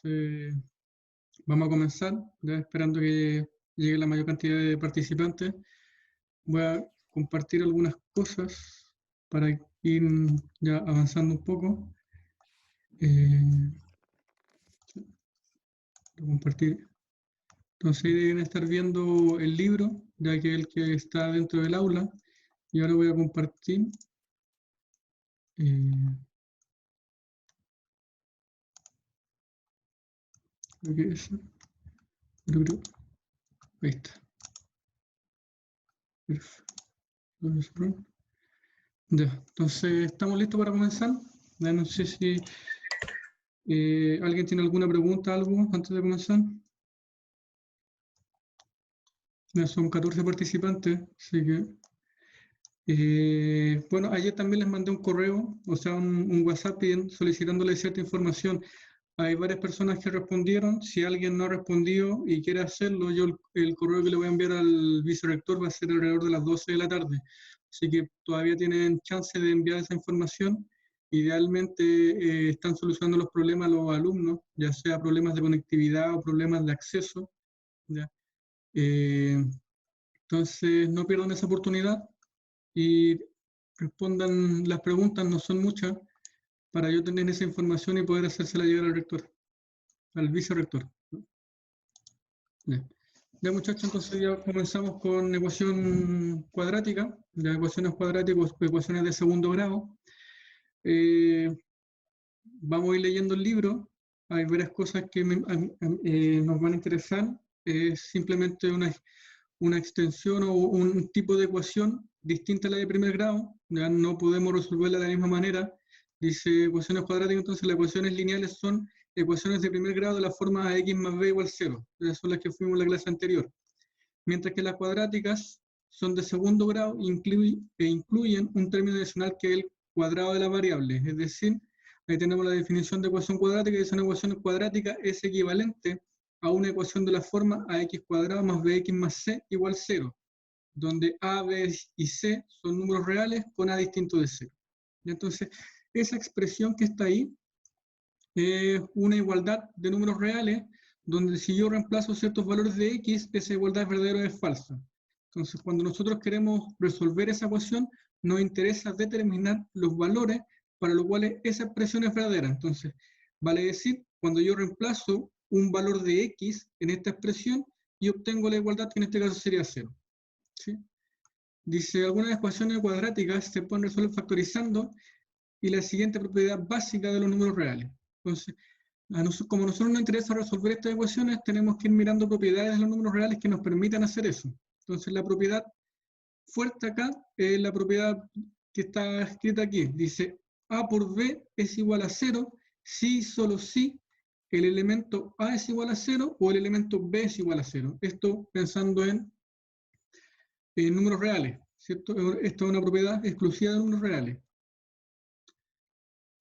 Entonces, vamos a comenzar, ya esperando que llegue la mayor cantidad de participantes. Voy a compartir algunas cosas para ir ya avanzando un poco. Compartir. Entonces deben estar viendo el libro, ya que es el que está dentro del aula. Y ahora voy a compartir. Creo que es. Ahí está. Perfecto. Ya, entonces estamos listos para comenzar. Ya no sé si alguien tiene alguna pregunta, algo antes de comenzar. Ya son 14 participantes, así que bueno, ayer también les mandé un correo, o sea, un WhatsApp solicitándole cierta información. Hay varias personas que respondieron. Si alguien no ha respondido y quiere hacerlo, yo el correo que le voy a enviar al vicerrector va a ser alrededor de las 12 de la tarde. Así que todavía tienen chance de enviar esa información. Idealmente están solucionando los problemas los alumnos, ya sea problemas de conectividad o problemas de acceso. ¿Ya? Entonces, no pierdan esa oportunidad y respondan las preguntas, no son muchas, para yo tener esa información y poder hacérsela llegar al rector, al vicerrector. Ya muchachos, entonces ya comenzamos con ecuación cuadrática, ya ecuaciones cuadráticas, ecuaciones de segundo grado. Vamos a ir leyendo el libro, hay varias cosas que nos van a interesar, es simplemente una extensión o un tipo de ecuación distinta a la de primer grado, ya no podemos resolverla de la misma manera. Dice ecuaciones cuadráticas, entonces las ecuaciones lineales son ecuaciones de primer grado de la forma ax más b igual 0. Esas son las que fuimos en la clase anterior. Mientras que las cuadráticas son de segundo grado e incluyen un término adicional que es el cuadrado de la variable. Es decir, ahí tenemos la definición de ecuación cuadrática, y esa ecuación cuadrática es equivalente a una ecuación de la forma ax cuadrado más bx más c igual 0, donde a, b y c son números reales con a distinto de 0. Entonces, esa expresión que está ahí es una igualdad de números reales, donde si yo reemplazo ciertos valores de x, esa igualdad es verdadera o es falsa. Entonces, cuando nosotros queremos resolver esa ecuación, nos interesa determinar los valores para los cuales esa expresión es verdadera. Entonces, vale decir, cuando yo reemplazo un valor de x en esta expresión, y obtengo la igualdad, que en este caso sería 0. ¿Sí? Dice, algunas ecuaciones cuadráticas se pueden resolver factorizando, y la siguiente propiedad básica de los números reales. Entonces, como a nosotros nos interesa resolver estas ecuaciones, tenemos que ir mirando propiedades de los números reales que nos permitan hacer eso. Entonces, la propiedad fuerte acá es la propiedad que está escrita aquí. Dice, A por B es igual a 0 si, solo si, el elemento A es igual a 0 o el elemento B es igual a 0. Esto pensando en números reales, ¿cierto? Esto es una propiedad exclusiva de números reales.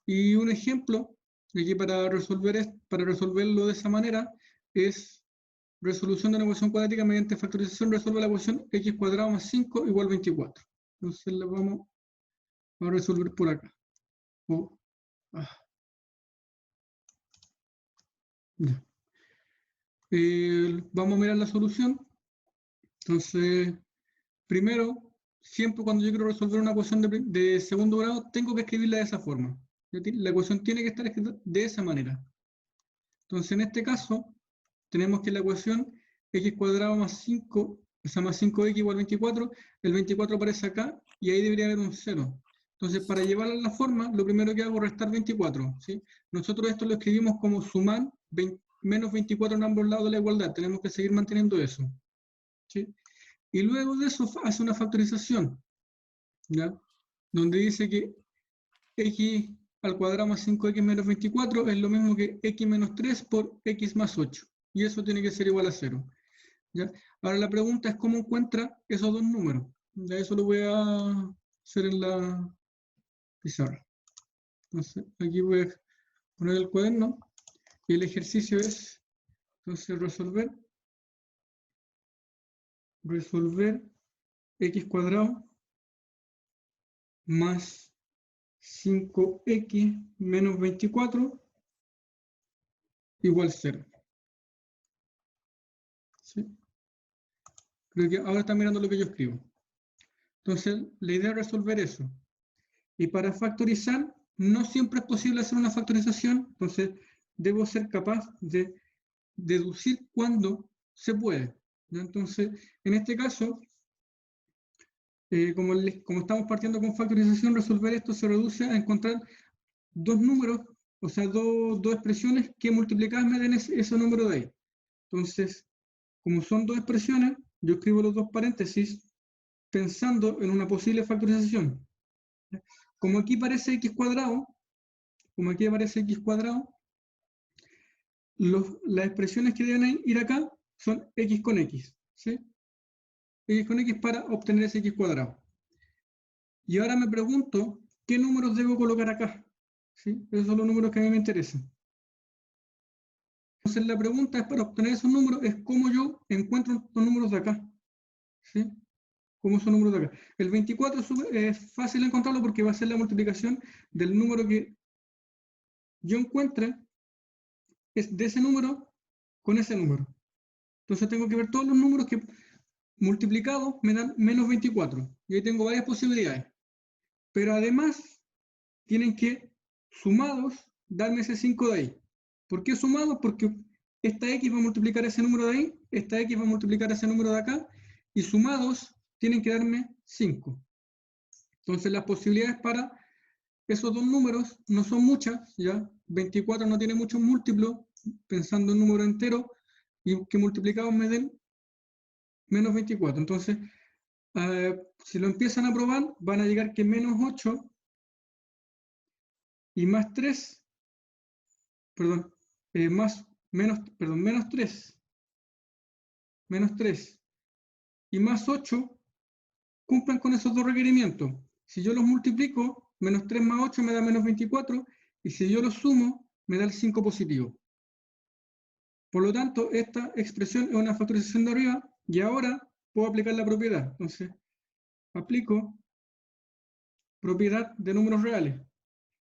Y un ejemplo aquí para resolverlo de esa manera es resolución de una ecuación cuadrática mediante factorización. Resuelve la ecuación x cuadrado más 5 igual 24. Entonces la vamos a resolver por acá. Vamos a mirar la solución. Entonces, primero, siempre cuando yo quiero resolver una ecuación de segundo grado, tengo que escribirla de esa forma. La ecuación tiene que estar escrita de esa manera. Entonces, en este caso, tenemos que la ecuación x cuadrado más 5, o sea, más 5x igual 24, el 24 aparece acá, y ahí debería haber un 0. Entonces, para llevarla a la forma, lo primero que hago es restar 24. ¿Sí? Nosotros esto lo escribimos como sumar menos 24 en ambos lados de la igualdad. Tenemos que seguir manteniendo eso. ¿Sí? Y luego de eso hace una factorización, ¿ya? Donde dice que x al cuadrado más 5x menos 24 es lo mismo que x menos 3 por x más 8. Y eso tiene que ser igual a 0. ¿Ya? Ahora la pregunta es cómo encuentra esos dos números. Ya eso lo voy a hacer en la pizarra. Entonces, aquí voy a poner el cuaderno. Y el ejercicio es, entonces, resolver x cuadrado más 5x menos 24 igual 0. ¿Sí? Creo que ahora están mirando lo que yo escribo. Entonces, la idea es resolver eso. Y para factorizar, no siempre es posible hacer una factorización, entonces debo ser capaz de deducir cuándo se puede. ¿Ya? Entonces, en este caso, como estamos partiendo con factorización, resolver esto se reduce a encontrar dos números, o sea, dos expresiones que multiplicadas me den ese número de ahí. Entonces, como son dos expresiones, yo escribo los dos paréntesis pensando en una posible factorización. Como aquí aparece x cuadrado, las expresiones que deben ir acá son x con x, ¿sí? X con x para obtener ese x cuadrado. Y ahora me pregunto, ¿qué números debo colocar acá? ¿Sí? Esos son los números que a mí me interesan. Entonces la pregunta es, para obtener esos números, es cómo yo encuentro los números de acá. ¿Sí? ¿Cómo son números de acá? El 24 es fácil encontrarlo porque va a ser la multiplicación del número que yo encuentre, es de ese número con ese número. Entonces tengo que ver todos los números que multiplicados me dan menos 24. Y ahí tengo varias posibilidades. Pero además, tienen que, sumados, darme ese 5 de ahí. ¿Por qué sumados? Porque esta x va a multiplicar ese número de ahí, esta x va a multiplicar ese número de acá, y sumados tienen que darme 5. Entonces las posibilidades para esos dos números no son muchas, ¿ya? 24 no tiene muchos múltiplos, pensando en número entero, y que multiplicados me den menos 24. Entonces, si lo empiezan a probar, van a llegar que menos 8 y más 3, perdón, menos 3 y más 8 cumplen con esos dos requerimientos. Si yo los multiplico, menos 3 más 8 me da menos 24, y si yo los sumo, me da el 5 positivo. Por lo tanto, esta expresión es una factorización de arriba, y ahora puedo aplicar la propiedad. Entonces, aplico propiedad de números reales.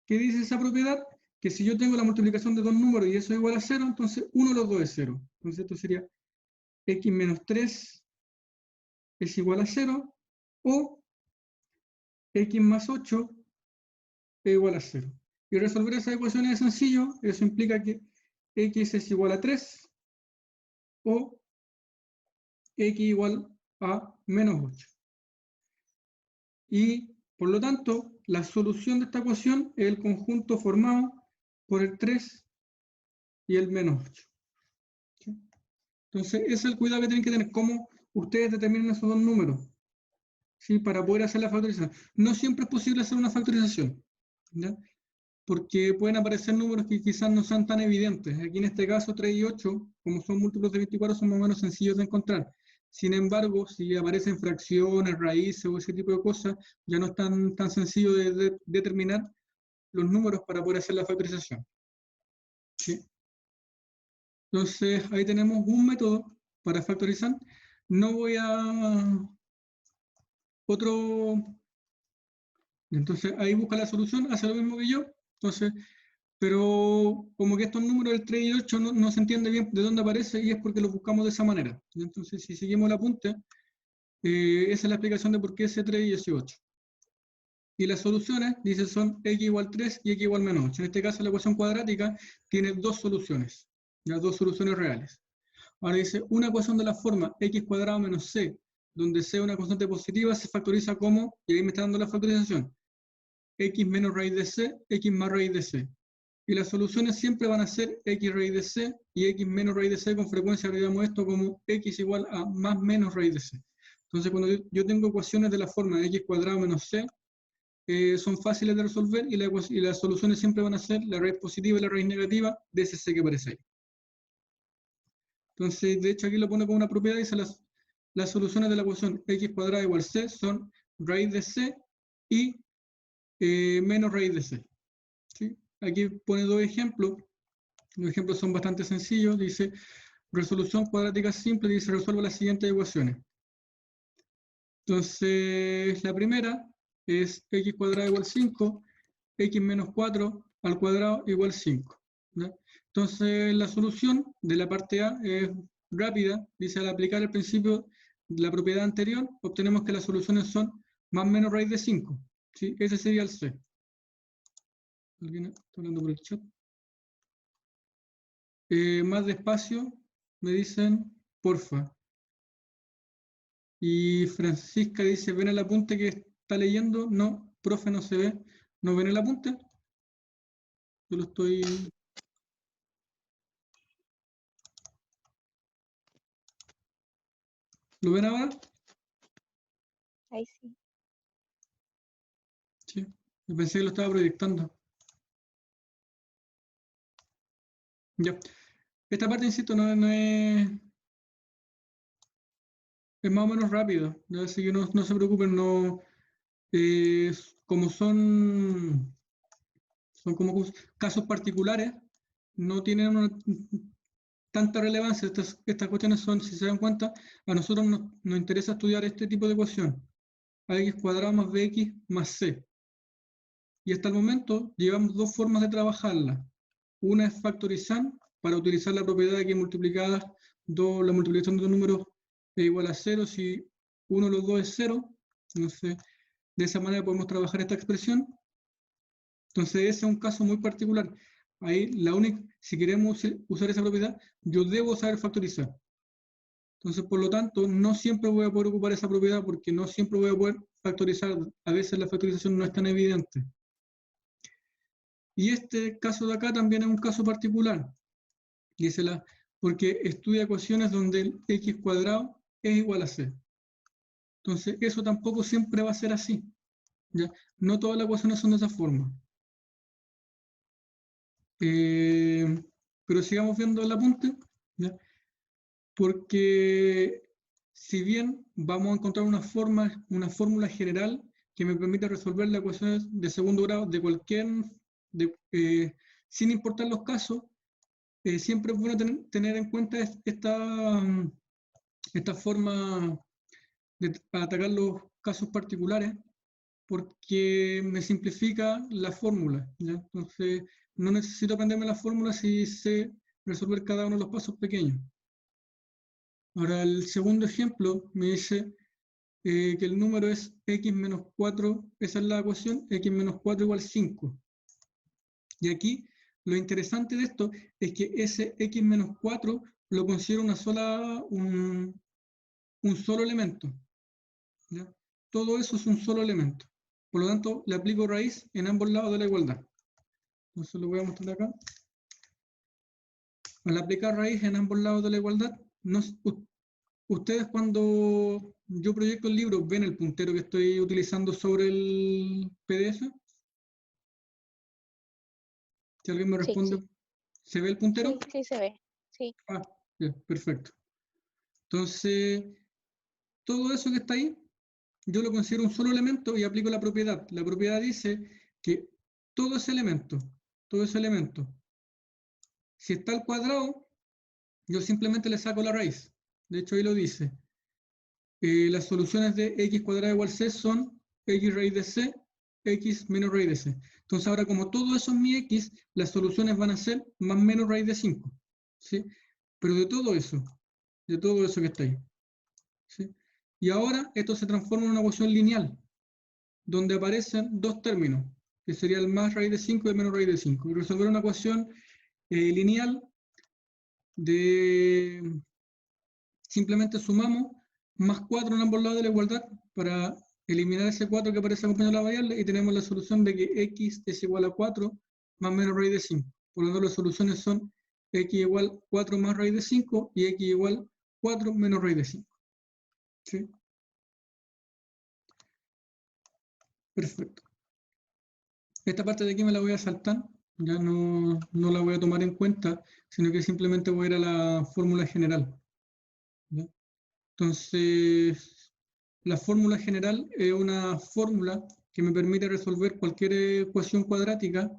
¿Qué dice esa propiedad? Que si yo tengo la multiplicación de dos números y eso es igual a 0, entonces uno de los dos es 0. Entonces esto sería x menos 3 es igual a 0, o x más 8 es igual a 0. Y resolver esa ecuación es sencillo, eso implica que x es igual a 3, o x igual a menos 8. Y por lo tanto, la solución de esta ecuación es el conjunto formado por el 3 y el menos 8. ¿Sí? Entonces, ese es el cuidado que tienen que tener, cómo ustedes determinan esos dos números, ¿sí? Para poder hacer la factorización. No siempre es posible hacer una factorización, ¿ya? Porque pueden aparecer números que quizás no sean tan evidentes. Aquí en este caso 3 y 8, como son múltiplos de 24, son más o menos sencillos de encontrar. Sin embargo, si aparecen fracciones, raíces o ese tipo de cosas, ya no es tan sencillo de determinar los números para poder hacer la factorización. ¿Sí? Entonces, ahí tenemos un método para factorizar. No voy a otro. Entonces, ahí busca la solución, hace lo mismo que yo. Entonces, pero como que estos números del 3 y 8 no se entiende bien de dónde aparece, y es porque los buscamos de esa manera. Entonces, si seguimos el apunte, esa es la explicación de por qué ese 3 y ese 8. Y las soluciones, dice, son x igual 3 y x igual menos 8. En este caso, la ecuación cuadrática tiene dos soluciones, las dos soluciones reales. Ahora dice, una ecuación de la forma x cuadrado menos c, donde c es una constante positiva, se factoriza como, y ahí me está dando la factorización, x menos raíz de c, x más raíz de c. Y las soluciones siempre van a ser x raíz de c y x menos raíz de c. Con frecuencia agregamos esto como x igual a más menos raíz de c. Entonces, cuando yo tengo ecuaciones de la forma de x cuadrado menos c, son fáciles de resolver, y las soluciones siempre van a ser la raíz positiva y la raíz negativa de ese c que aparece ahí. Entonces, de hecho, aquí lo pone como una propiedad, dice las soluciones de la ecuación x cuadrado igual c son raíz de c y menos raíz de c. ¿Sí? Aquí pone dos ejemplos. Los ejemplos son bastante sencillos. Dice, resolución cuadrática simple, dice, resuelve las siguientes ecuaciones. Entonces, la primera es x cuadrado igual 5, x menos 4 al cuadrado igual 5. ¿ya? Entonces, la solución de la parte A es rápida. Dice, al aplicar el principio de la propiedad anterior, obtenemos que las soluciones son más o menos raíz de 5. ¿Sí? Ese sería el C. ¿Alguien está hablando por el chat? Más despacio, me dicen, porfa. Y Francisca dice, ¿ven el apunte que está leyendo? No, profe, no se ve. ¿No ven el apunte? Yo lo estoy... ¿Lo ven ahora? Ahí sí. Sí. Yo pensé que lo estaba proyectando. Ya. Esta parte, insisto, no es... Es más o menos rápido. ¿Ya? Así que no se preocupen, no... como son como casos particulares, no tienen tanta relevancia. Estas cuestiones son, si se dan cuenta, a nosotros nos interesa estudiar este tipo de ecuación. Ax cuadrado más bx más c. Y hasta el momento llevamos dos formas de trabajarla. Una es factorizando, para utilizar la propiedad de que multiplicadas la multiplicación de dos números es igual a 0 si uno de los dos es 0. Entonces, de esa manera podemos trabajar esta expresión. Entonces, ese es un caso muy particular. Ahí, si queremos usar esa propiedad, yo debo saber factorizar. Entonces, por lo tanto, no siempre voy a poder ocupar esa propiedad porque no siempre voy a poder factorizar. A veces la factorización no es tan evidente. Y este caso de acá también es un caso particular. Porque estudia ecuaciones donde el x cuadrado es igual a c. Entonces, eso tampoco siempre va a ser así. ¿Ya? No todas las ecuaciones son de esa forma. Pero sigamos viendo el apunte, ¿ya? Porque si bien vamos a encontrar una fórmula general que me permite resolver las ecuaciones de segundo grado de sin importar los casos, siempre es bueno tener en cuenta esta forma de atacar los casos particulares, porque me simplifica la fórmula, ¿ya? Entonces, no necesito aprenderme la fórmula si sé resolver cada uno de los pasos pequeños. Ahora, el segundo ejemplo me dice que el número es x menos 4, esa es la ecuación, x menos 4 igual 5. Y aquí, lo interesante de esto es que ese x menos 4 lo considero un solo elemento, ¿ya? Todo eso es un solo elemento. Por lo tanto, le aplico raíz en ambos lados de la igualdad. Entonces lo voy a mostrar acá. Al aplicar raíz en ambos lados de la igualdad, ustedes cuando yo proyecto el libro, ¿ven el puntero que estoy utilizando sobre el PDF? Si alguien me responde, Sí. ¿se ve el puntero? Sí, se ve. Sí. Ah, bien, perfecto. Entonces, todo eso que está ahí, yo lo considero un solo elemento y aplico la propiedad. La propiedad dice que todo ese elemento, si está al cuadrado, yo simplemente le saco la raíz. De hecho, ahí lo dice. Las soluciones de x cuadrado igual c son x raíz de c, x menos raíz de c. Entonces ahora, como todo eso es mi x, las soluciones van a ser más menos raíz de 5. ¿Sí? Pero de todo eso que está ahí. ¿Sí? Y ahora esto se transforma en una ecuación lineal, donde aparecen dos términos, que sería el más raíz de 5 y el menos raíz de 5. Y resolver una ecuación lineal simplemente sumamos más 4 en ambos lados de la igualdad para eliminar ese 4 que aparece acompañado de la variable y tenemos la solución de que x es igual a 4 más menos raíz de 5. Por lo tanto, las soluciones son x igual 4 más raíz de 5 y x igual 4 menos raíz de 5. ¿Sí? Perfecto. Esta parte de aquí me la voy a saltar, ya no la voy a tomar en cuenta, sino que simplemente voy a ir a la fórmula general. ¿Ya? Entonces, la fórmula general es una fórmula que me permite resolver cualquier ecuación cuadrática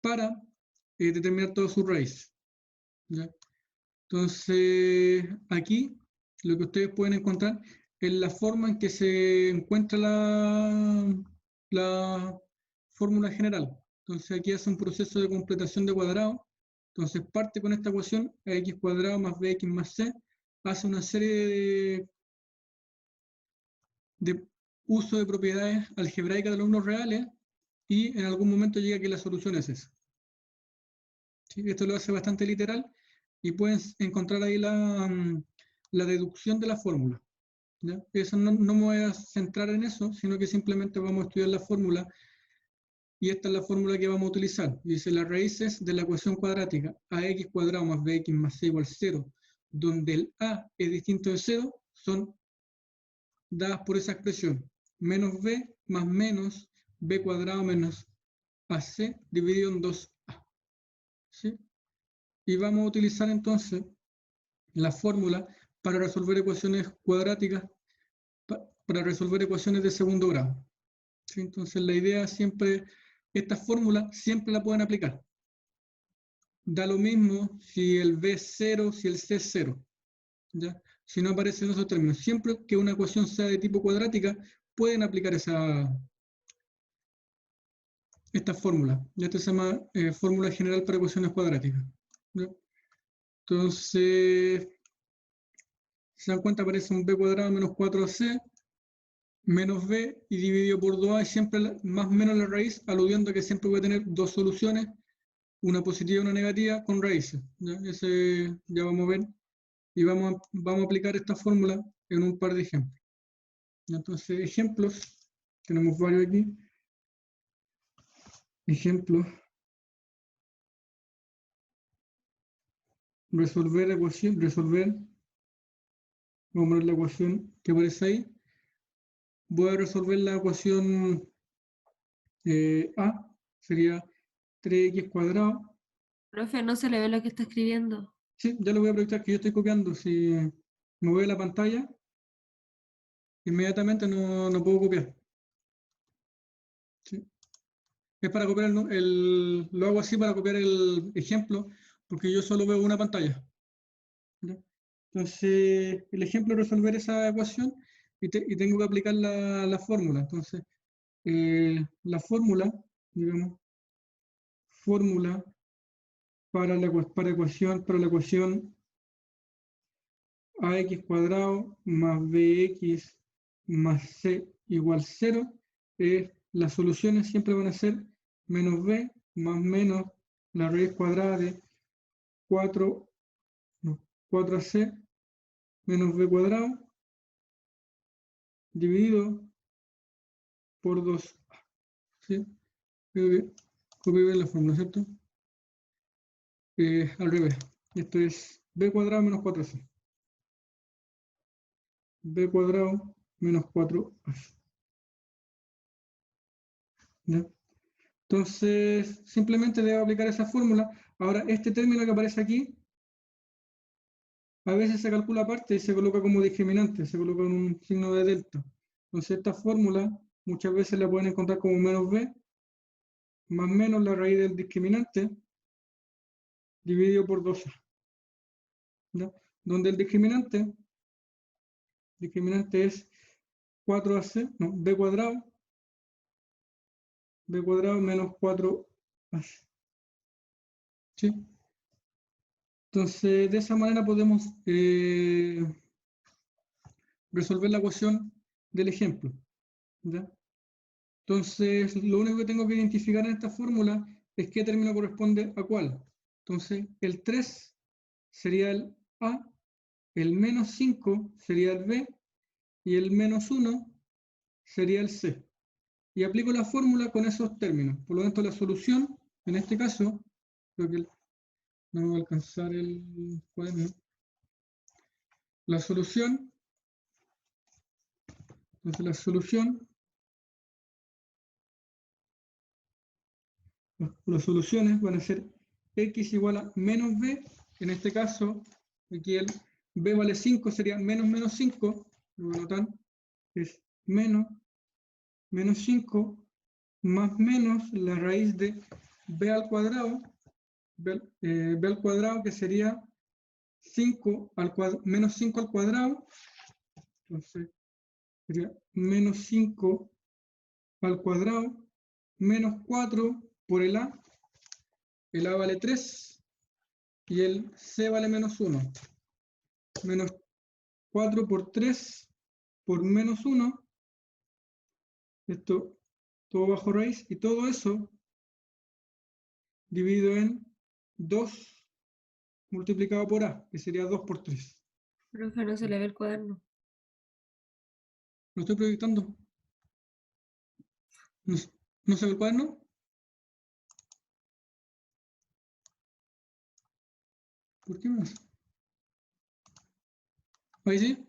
para determinar toda su raíz. ¿Ya? Entonces, aquí lo que ustedes pueden encontrar es la forma en que se encuentra la fórmula general. Entonces, aquí hace un proceso de completación de cuadrado Entonces parte con esta ecuación, ax cuadrado más bx más c, hace una serie de uso de propiedades algebraicas de los números reales y en algún momento llega que la solución es esa. ¿Sí? Esto lo hace bastante literal y pueden encontrar ahí la deducción de la fórmula. ¿Ya? Eso no me voy a centrar en eso, sino que simplemente vamos a estudiar la fórmula y esta es la fórmula que vamos a utilizar. Dice las raíces de la ecuación cuadrática ax cuadrado más bx más c igual 0, donde el a es distinto de 0, son dadas por esa expresión. Menos b más menos b cuadrado menos ac dividido en 2a. ¿Sí? Y vamos a utilizar entonces la fórmula para resolver ecuaciones cuadráticas, para resolver ecuaciones de segundo grado. ¿Sí? Entonces la idea siempre, esta fórmula siempre la pueden aplicar. Da lo mismo si el b es 0, si el c es 0. ¿Ya? Si no aparecen esos términos. Siempre que una ecuación sea de tipo cuadrática, pueden aplicar esta fórmula. Esto se llama fórmula general para ecuaciones cuadráticas. ¿Ya? Entonces, se dan cuenta, aparece un b cuadrado menos 4ac menos b y dividido por 2a, y siempre más o menos la raíz, aludiendo a que siempre voy a tener dos soluciones, una positiva y una negativa, con raíces. ¿Ya? Ese ya vamos a ver. Y vamos a aplicar esta fórmula en un par de ejemplos. Entonces, ejemplos, tenemos varios aquí. Ejemplos. Resolver ecuación, vamos a poner la ecuación que aparece ahí. Voy a resolver la ecuación A, sería 3x cuadrado. Profe, no se le ve lo que está escribiendo. Sí, ya lo voy a proyectar, que yo estoy copiando. Si me voy a la pantalla, inmediatamente no puedo copiar. ¿Sí? Es para copiar lo hago así para copiar el ejemplo, porque yo solo veo una pantalla. ¿Ya? Entonces, el ejemplo es resolver esa ecuación y tengo que aplicar la fórmula. Entonces, la fórmula, digamos, fórmula para la ecuación ax cuadrado más bx más c igual 0, las soluciones siempre van a ser menos b más menos la raíz cuadrada de 4ac menos b cuadrado dividido por 2a. ¿Sí? Copio bien la fórmula, ¿cierto? Al revés. Esto es b cuadrado menos 4c. B cuadrado menos 4ac. ¿Ya? Entonces, simplemente debo aplicar esa fórmula. Ahora, este término que aparece aquí, a veces se calcula aparte y se coloca como discriminante, se coloca en un signo de delta. Entonces, esta fórmula muchas veces la pueden encontrar como menos b más menos la raíz del discriminante dividido por 2a. ¿Ya? Donde el discriminante es 4ac, no, b cuadrado menos 4ac. ¿Sí? Entonces, de esa manera podemos resolver la ecuación del ejemplo. ¿Ya? Entonces, lo único que tengo que identificar en esta fórmula es qué término corresponde a cuál. Entonces, el 3 sería el A, el menos 5 sería el B y el menos 1 sería el C. Y aplico la fórmula con esos términos. Por lo tanto, la solución, en este caso, creo que no me va a alcanzar el cuaderno. La solución, entonces las soluciones van a ser x igual a menos b. En este caso, aquí el b vale 5, sería menos 5, lo voy a anotar, es menos 5 más menos la raíz de b al cuadrado, b al cuadrado, que sería 5 menos 5 al cuadrado. Entonces sería menos 5 al cuadrado menos 4 por el a vale 3, y el c vale menos 1. Menos 4 por 3 por menos 1. Esto todo bajo raíz, y todo eso dividido en 2 multiplicado por a, que sería 2 por 3. Profe, no se le ve el cuaderno. Lo estoy proyectando. ¿No se ve el cuaderno? ¿Por qué más? ¿Ahí sí?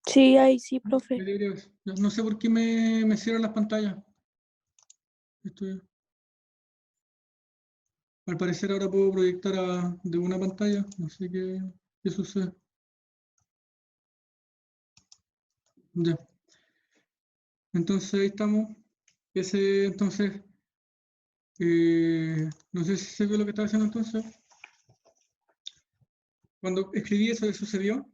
Sí, ahí sí, profe. Ahí debería ver. No sé por qué me cierran las pantallas. Al parecer ahora puedo proyectar de una pantalla. No sé qué sucede. Ya. Entonces ahí estamos. Entonces, no sé si se vio lo que estaba haciendo entonces. Cuando escribí eso, ¿qué sucedió?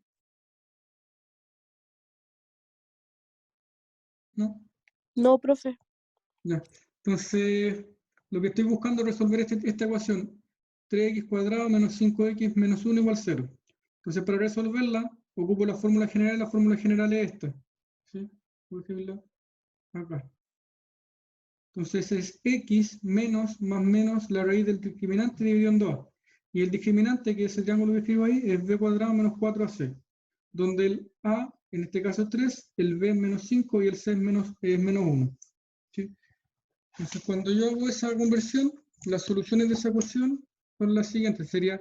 ¿No? No, profe. Ya. Entonces, lo que estoy buscando es resolver esta ecuación. 3x cuadrado menos 5x menos 1 igual 0. Entonces, para resolverla, ocupo la fórmula general. La fórmula general es esta. ¿Sí? Voy a escribirla acá. Entonces es x menos más menos la raíz del discriminante dividido en 2. Y el discriminante, que es el triángulo que escribo ahí, es b cuadrado menos 4ac. Donde el a, en este caso es 3, el b es menos 5 y el c es menos 1. ¿Sí? Entonces cuando yo hago esa conversión, las soluciones de esa ecuación son las siguientes. Sería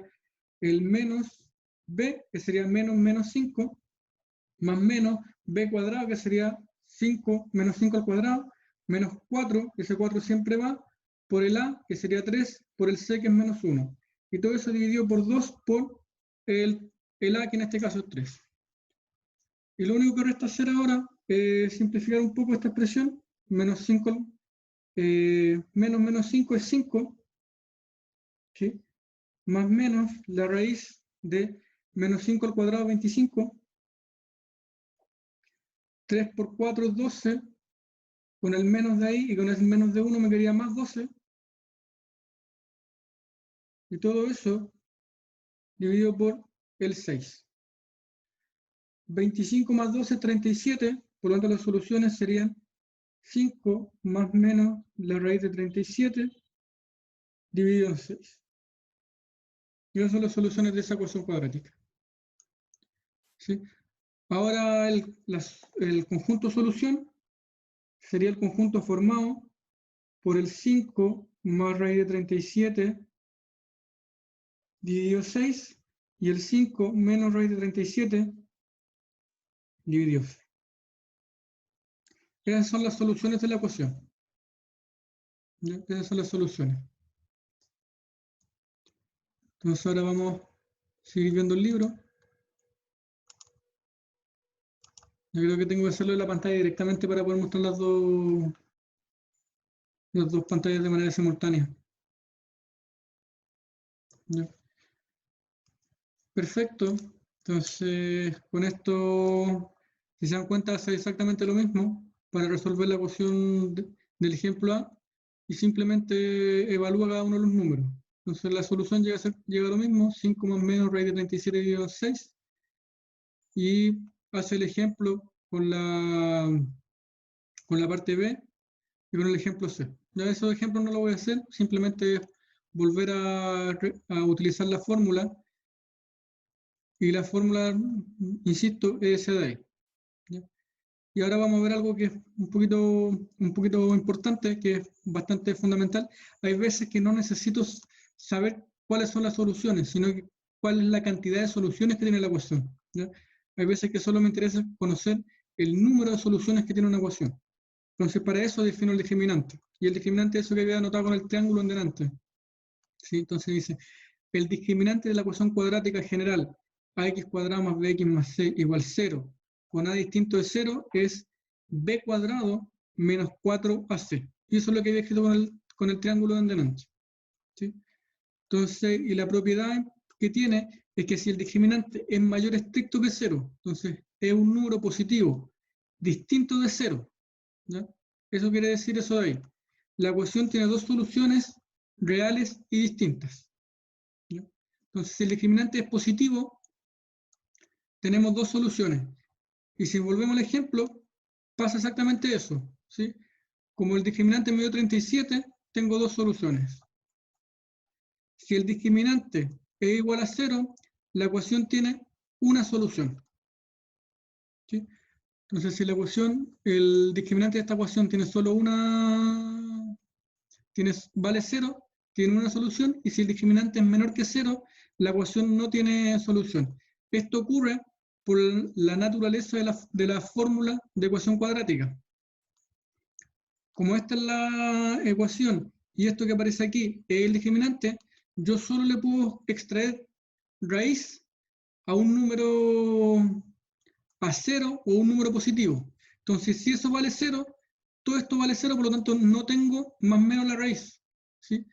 el menos b, que sería menos 5, más menos b cuadrado, que sería 5 menos 5 al cuadrado, menos 4, que ese 4 siempre va, por el a, que sería 3, por el c, que es menos 1. Y todo eso dividido por 2 por el a, que en este caso es 3. Y lo único que resta hacer ahora es simplificar un poco esta expresión. Menos 5, menos 5 es 5, ¿sí? Más menos la raíz de menos 5 al cuadrado 25, 3 por 4 es 12, con el menos de ahí y con el menos de 1 me quedaría más 12. Y todo eso dividido por el 6. 25 más 12 es 37, por lo tanto las soluciones serían 5 más menos la raíz de 37 dividido en 6. Y esas son las soluciones de esa ecuación cuadrática. ¿Sí? Ahora el conjunto solución sería el conjunto formado por el 5 más raíz de 37 dividido 6 y el 5 menos raíz de 37 dividido 6. Esas son las soluciones de la ecuación. ¿Ya? Esas son las soluciones. Entonces ahora vamos a seguir viendo el libro. Yo creo que tengo que hacerlo en la pantalla directamente para poder mostrar las dos pantallas de manera simultánea. ¿Ya? Perfecto. Entonces, con esto, si se dan cuenta, hace exactamente lo mismo para resolver la ecuación del ejemplo A y simplemente evalúa cada uno de los números. Entonces, la solución llega a lo mismo, 5 más menos raíz de 37 dividido en 6, y hace el ejemplo con la parte B y con el ejemplo C. Ya esos ejemplos no lo voy a hacer, simplemente volver a utilizar la fórmula. Y la fórmula, insisto, es esa de ahí. ¿Ya? Y ahora vamos a ver algo que es un poquito importante, que es bastante fundamental. Hay veces que no necesito saber cuáles son las soluciones, sino que cuál es la cantidad de soluciones que tiene la ecuación. ¿Ya? Hay veces que solo me interesa conocer el número de soluciones que tiene una ecuación. Entonces, para eso defino el discriminante. Y el discriminante es eso que había anotado con el triángulo en delante. ¿Sí? Entonces dice, el discriminante de la ecuación cuadrática general ax cuadrado más bx más c igual 0, con a distinto de 0, es b cuadrado menos 4ac. Y eso es lo que había escrito con el triángulo en delante. ¿Sí? Entonces, y la propiedad que tiene es que si el discriminante es mayor estricto que 0, entonces es un número positivo, distinto de 0. ¿Ya? Eso quiere decir eso de ahí. La ecuación tiene dos soluciones reales y distintas. ¿Ya? Entonces, si el discriminante es positivo, tenemos dos soluciones. Y si volvemos al ejemplo, pasa exactamente eso, ¿sí? Como el discriminante me dio 37, tengo dos soluciones. Si el discriminante es igual a 0, la ecuación tiene una solución. ¿Sí? Entonces, si la ecuación, el discriminante de esta ecuación tiene solo vale 0, tiene una solución, y si el discriminante es menor que 0, la ecuación no tiene solución. Esto ocurre por la naturaleza de la fórmula de ecuación cuadrática. Como esta es la ecuación y esto que aparece aquí es el discriminante, yo solo le puedo extraer raíz a un número a 0 o un número positivo. Entonces, si eso vale 0, todo esto vale 0, por lo tanto no tengo más o menos la raíz, ¿sí?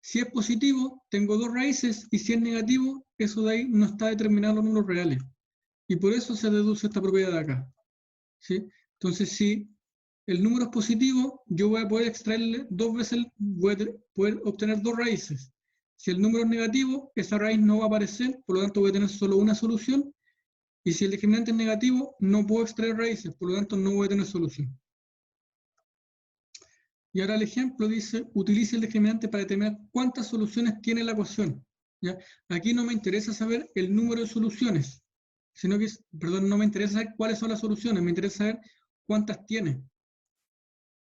Si es positivo, tengo dos raíces, y si es negativo, eso de ahí no está determinado en los números reales. Y por eso se deduce esta propiedad de acá, ¿sí? Entonces, si el número es positivo, yo voy a poder extraerle dos veces, voy a poder obtener dos raíces. Si el número es negativo, esa raíz no va a aparecer, por lo tanto voy a tener solo una solución. Y si el discriminante es negativo, no puedo extraer raíces, por lo tanto no voy a tener solución. Y ahora el ejemplo dice, utilice el discriminante para determinar cuántas soluciones tiene la ecuación. ¿Ya? Aquí no me interesa saber el número de soluciones, sino que, perdón, no me interesa saber cuáles son las soluciones, me interesa saber cuántas tiene.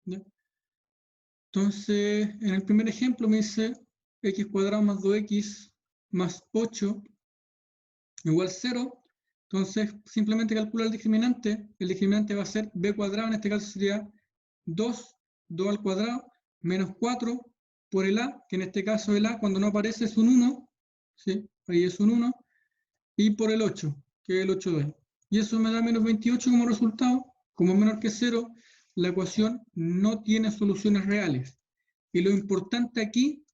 ¿Ya? Entonces, en el primer ejemplo me dice x cuadrado más 2x más 8 igual 0. Entonces, simplemente calcula el discriminante va a ser b cuadrado, en este caso sería 2 al cuadrado, menos 4 por el a, que en este caso el a cuando no aparece es un 1, ¿sí? Ahí es un 1, y por el 8, que es el 8d. Y eso me da menos 28 como resultado. Como es menor que 0, la ecuación no tiene soluciones reales. Y lo importante aquí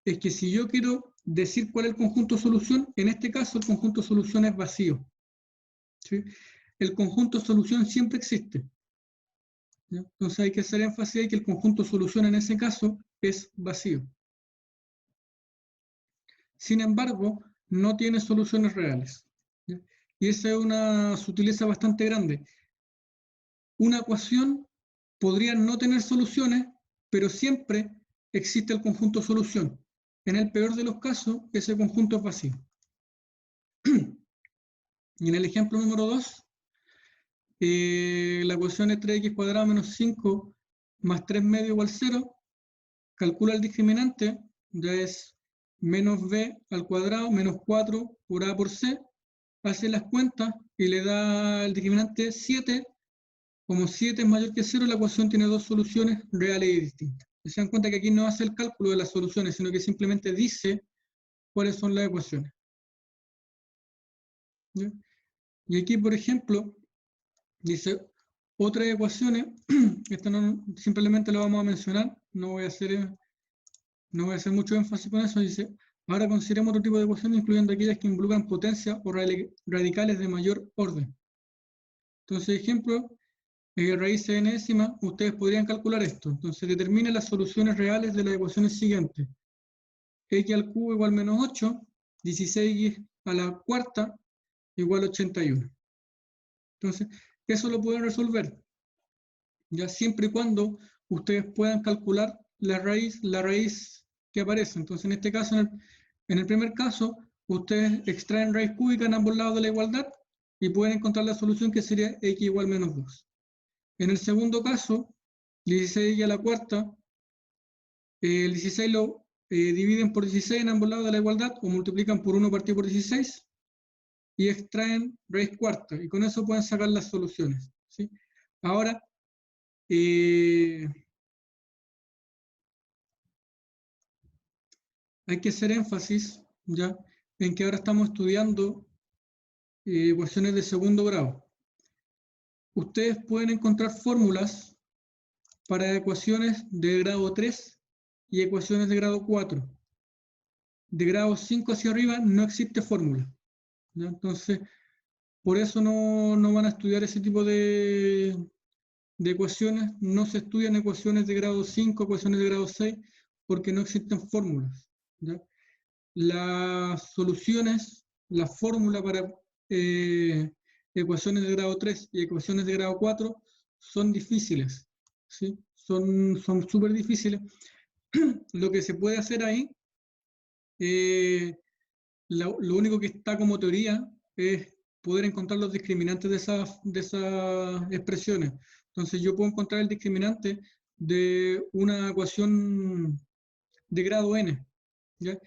es que si yo quiero decir cuál es el conjunto solución, en este caso el conjunto solución es vacío, ¿sí? El conjunto solución siempre existe, ¿ya? Entonces hay que hacer énfasis en que el conjunto solución en ese caso es vacío. Sin embargo, no tiene soluciones reales, ¿ya? Y esa es una sutileza bastante grande. Una ecuación podría no tener soluciones, pero siempre existe el conjunto solución. En el peor de los casos, ese conjunto es vacío. Y en el ejemplo número 2, la ecuación es 3x cuadrado menos 5 más 3 medio igual 0. Calcula el discriminante, ya es menos b al cuadrado menos 4 por a por c. Hace las cuentas y le da el discriminante 7. Como 7 es mayor que 0, la ecuación tiene dos soluciones reales y distintas. Se dan cuenta que aquí no hace el cálculo de las soluciones, sino que simplemente dice cuáles son las ecuaciones. ¿Ya? Y aquí, por ejemplo, dice otras ecuaciones, esta no, simplemente lo vamos a mencionar, no voy a hacer mucho énfasis con eso. Dice, ahora consideremos otro tipo de ecuaciones, incluyendo aquellas que involucran potencias o radicales de mayor orden. Entonces, ejemplo, raíz enésima, ustedes podrían calcular esto. Entonces, determine las soluciones reales de las ecuaciones siguientes. X al cubo igual menos 8, 16x a la cuarta igual 81. Entonces, eso lo pueden resolver, ya siempre y cuando ustedes puedan calcular la raíz que aparece. Entonces, en este caso, en el primer caso, ustedes extraen raíz cúbica en ambos lados de la igualdad y pueden encontrar la solución, que sería x igual menos 2. En el segundo caso, 16 a la cuarta, el 16 lo dividen por 16 en ambos lados de la igualdad, o multiplican por 1 partido por 16, y extraen raíz cuarta, y con eso pueden sacar las soluciones, ¿sí? Ahora, hay que hacer énfasis, ¿ya?, en que ahora estamos estudiando ecuaciones de segundo grado. Ustedes pueden encontrar fórmulas para ecuaciones de grado 3 y ecuaciones de grado 4. De grado 5 hacia arriba no existe fórmula, ¿ya? Entonces, por eso no van a estudiar ese tipo de ecuaciones. No se estudian ecuaciones de grado 5, ecuaciones de grado 6, porque no existen fórmulas, ¿ya? Las soluciones, la fórmula para ecuaciones de grado 3 y ecuaciones de grado 4 son difíciles, ¿sí? Son súper difíciles. Lo que se puede hacer ahí, lo único que está como teoría es poder encontrar los discriminantes de esas expresiones. Entonces yo puedo encontrar el discriminante de una ecuación de grado n, ¿ya?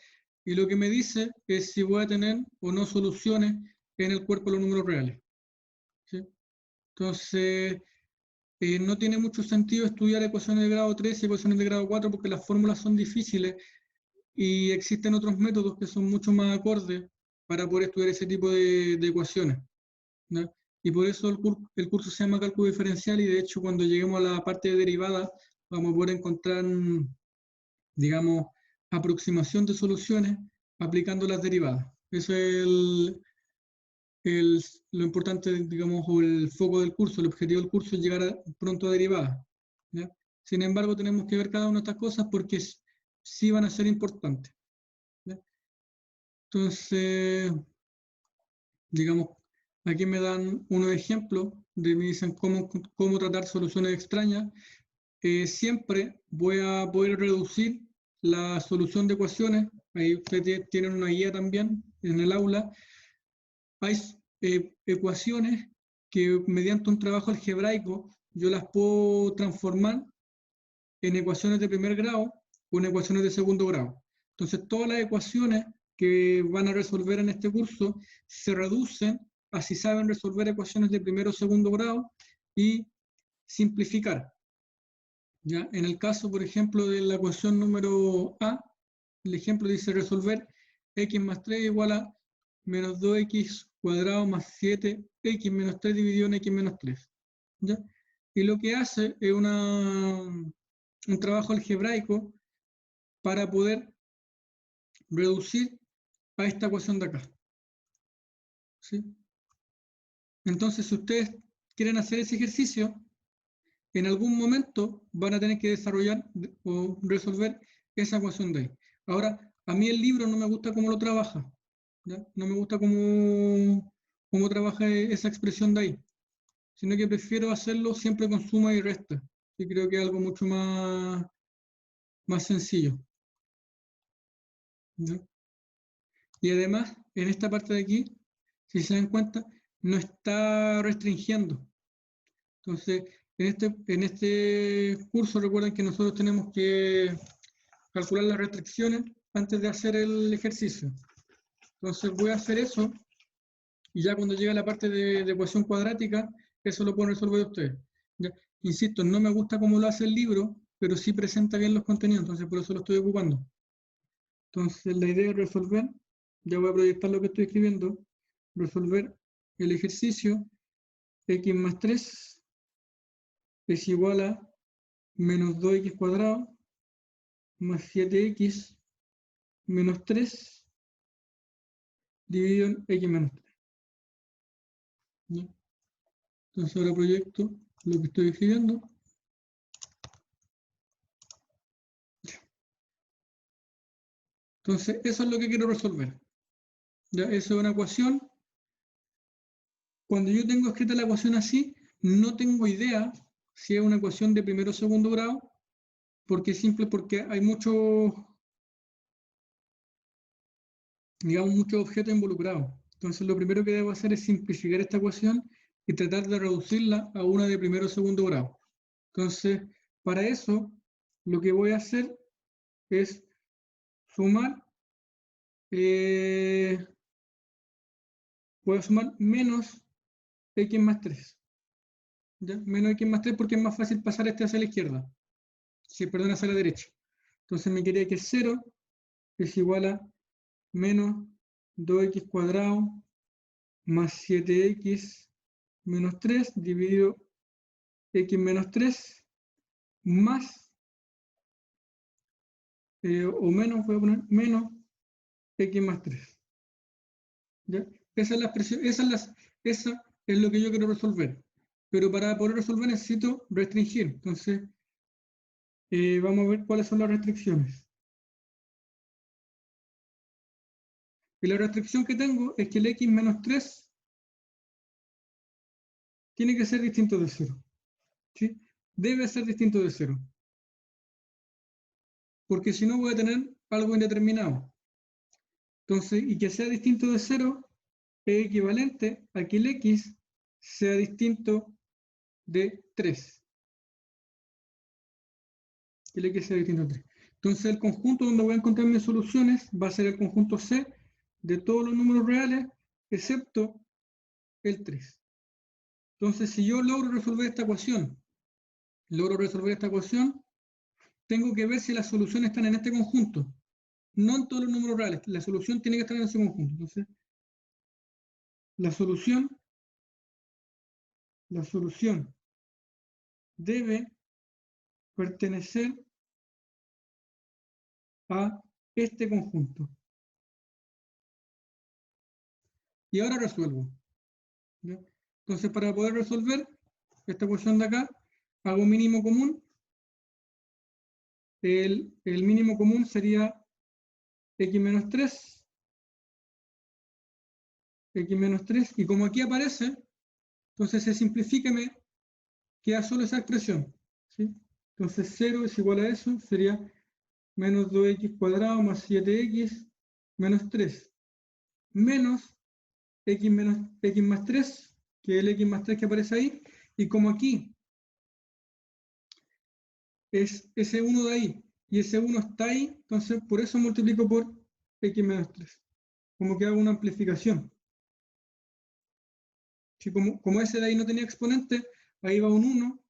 Y lo que me dice es si voy a tener o no soluciones en el cuerpo de los números reales, ¿sí? Entonces, no tiene mucho sentido estudiar ecuaciones de grado 3 y ecuaciones de grado 4 porque las fórmulas son difíciles y existen otros métodos que son mucho más acordes para poder estudiar ese tipo de ecuaciones, ¿no? Y por eso el curso se llama cálculo diferencial, y de hecho cuando lleguemos a la parte de derivadas vamos a poder encontrar, digamos, aproximación de soluciones aplicando las derivadas. Eso es lo importante, digamos, o el foco del curso. El objetivo del curso es llegar pronto a derivadas, ¿ya? Sin embargo, tenemos que ver cada una de estas cosas porque sí van a ser importantes, ¿ya? Entonces, digamos, aquí me dan unos ejemplos, me dicen cómo tratar soluciones extrañas. Siempre voy a poder reducir la solución de ecuaciones. Ahí ustedes tienen una guía también en el aula. Hay ecuaciones que mediante un trabajo algebraico yo las puedo transformar en ecuaciones de primer grado o en ecuaciones de segundo grado. Entonces todas las ecuaciones que van a resolver en este curso se reducen a si saben resolver ecuaciones de primero o segundo grado y simplificar, ¿ya? En el caso, por ejemplo, de la ecuación número A, el ejemplo dice resolver x más 3 igual a menos 2x cuadrado más 7x menos 3 dividido en x menos 3, ¿ya? Y lo que hace es un trabajo algebraico para poder reducir a esta ecuación de acá, ¿sí? Entonces, si ustedes quieren hacer ese ejercicio, en algún momento van a tener que desarrollar o resolver esa ecuación de ahí. Ahora, a mí el libro no me gusta cómo lo trabaja, ¿ya? No me gusta cómo trabaja esa expresión de ahí, sino que prefiero hacerlo siempre con suma y resta. Y creo que es algo mucho más sencillo, ¿ya? Y además, en esta parte de aquí, si se dan cuenta, no está restringiendo. Entonces, en este curso recuerden que nosotros tenemos que calcular las restricciones antes de hacer el ejercicio. Entonces voy a hacer eso, y ya cuando llegue a la parte de ecuación cuadrática, eso lo pueden resolver ustedes, ¿ya? Insisto, no me gusta cómo lo hace el libro, pero sí presenta bien los contenidos, entonces por eso lo estoy ocupando. Entonces la idea es resolver, ya voy a proyectar lo que estoy escribiendo, resolver el ejercicio x más 3 es igual a menos 2x cuadrado más 7x menos 3 dividido en x menos 3. ¿Ya? Entonces ahora proyecto lo que estoy escribiendo. Entonces eso es lo que quiero resolver, ¿ya? Eso es una ecuación. Cuando yo tengo escrita la ecuación así, no tengo idea si es una ecuación de primero o segundo grado, porque hay muchos, digamos, muchos objetos involucrados. Entonces lo primero que debo hacer es simplificar esta ecuación y tratar de reducirla a una de primero o segundo grado. Entonces, para eso, lo que voy a hacer es sumar, voy a sumar menos x más 3. ¿Ya? Menos x más 3 porque es más fácil pasar este hacia la izquierda. Sí, perdón, hacia la derecha. Entonces me quedaría que 0 es igual a menos 2x cuadrado más 7x menos 3 dividido x menos 3 más, o menos, voy a poner menos x más 3. ¿Ya? Esa es la expresión, esa es lo que yo quiero resolver. Pero para poder resolver necesito restringir. Entonces, vamos a ver cuáles son las restricciones. Y la restricción que tengo es que el x menos 3 tiene que ser distinto de 0. ¿Sí? Debe ser distinto de 0. Porque si no voy a tener algo indeterminado. Entonces, y que sea distinto de 0 es equivalente a que el x sea distinto de 3. Que el x sea distinto de 3. Entonces, el conjunto donde voy a encontrar mis soluciones va a ser el conjunto C de todos los números reales, excepto el 3. Entonces, si yo logro resolver esta ecuación, tengo que ver si las soluciones están en este conjunto, no en todos los números reales. La solución tiene que estar en ese conjunto. Entonces, la solución debe pertenecer a este conjunto. Y ahora resuelvo. ¿Ya? Entonces, para poder resolver esta ecuación de acá, hago mínimo común. El mínimo común sería x menos 3. X menos 3. Y como aquí aparece, entonces se simplifica y me queda solo esa expresión. ¿Sí? Entonces 0 es igual a eso, sería menos 2x cuadrado más 7x menos 3. Menos x más 3, que es el x más 3 que aparece ahí. Y como aquí es ese 1 de ahí, y ese 1 está ahí, entonces por eso multiplico por x menos 3. Como que hago una amplificación. Si como ese de ahí no tenía exponente, ahí va un 1,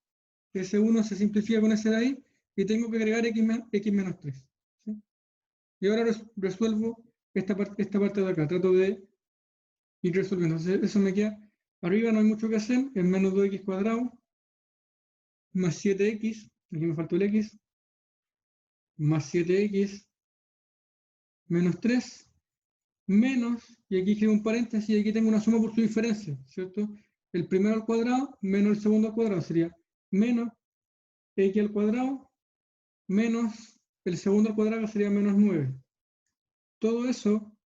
ese 1 se simplifica con ese de ahí, y tengo que agregar x menos 3. ¿Sí? Y ahora resuelvo esta parte de acá, trato de ir resolviendo. Entonces eso me queda, arriba no hay mucho que hacer, es menos 2x cuadrado, más 7x, aquí me faltó el x, más 7x, menos 3, menos, y aquí escribo un paréntesis, y aquí tengo una suma por su diferencia, ¿cierto? El primero al cuadrado menos el segundo al cuadrado sería menos x al cuadrado menos el segundo al cuadrado que sería menos 9. Todo eso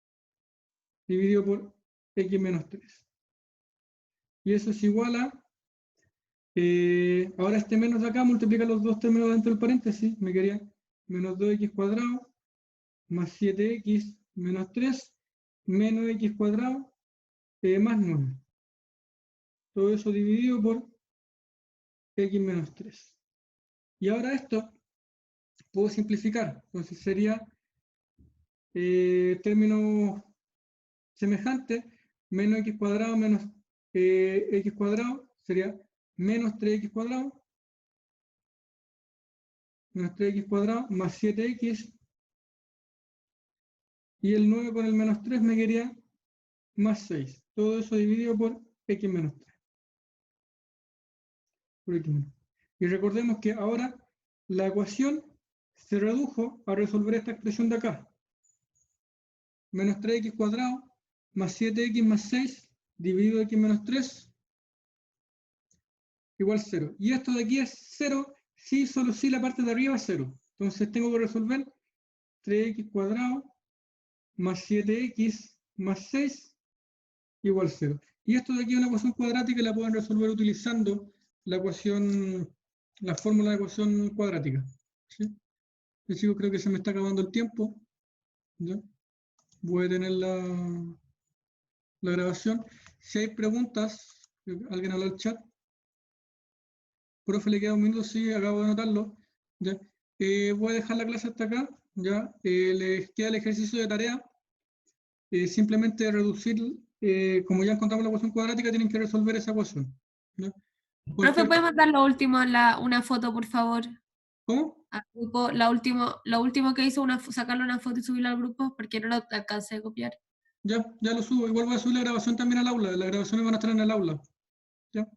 dividido por x menos 3. Y eso es igual a, ahora este menos de acá multiplica los dos términos dentro del paréntesis, me quedaría menos 2x cuadrado más 7x menos 3 menos x cuadrado más 9. Todo eso dividido por x menos 3. Y ahora esto puedo simplificar. Entonces sería término semejante, menos x cuadrado menos x cuadrado sería menos 3x cuadrado menos 3x cuadrado más 7x, y el 9 con el menos 3 me quedaría más 6. Todo eso dividido por x menos 3. Por x menos 3. Y recordemos que ahora la ecuación se redujo a resolver esta expresión de acá. Menos 3x cuadrado más 7x más 6 dividido x menos 3 igual 0. Y esto de aquí es 0, sí, solo si la parte de arriba es 0. Entonces tengo que resolver 3x cuadrado más 7x más 6 igual 0. Y esto de aquí es una ecuación cuadrática y la pueden resolver utilizando la ecuación, la fórmula de ecuación cuadrática. ¿Sí? Yo sigo, creo que se me está acabando el tiempo. ¿Ya? Voy a tener la grabación. Si hay preguntas, alguien habla al chat. Profe, le queda un minuto, sí, acabo de anotarlo. ¿Ya? Voy a dejar la clase hasta acá. ¿Ya? Les queda el ejercicio de tarea. Simplemente reducir, como ya encontramos la ecuación cuadrática, tienen que resolver esa ecuación. ¿Ya? Profe, ¿puedes mandar lo último, una foto, por favor? ¿Cómo? Al grupo, lo último que hizo, sacarle una foto y subirla al grupo, porque no lo alcancé a copiar. Ya lo subo. Igual voy a subir la grabación también al aula. Las grabaciones van a estar en el aula. ¿Ya?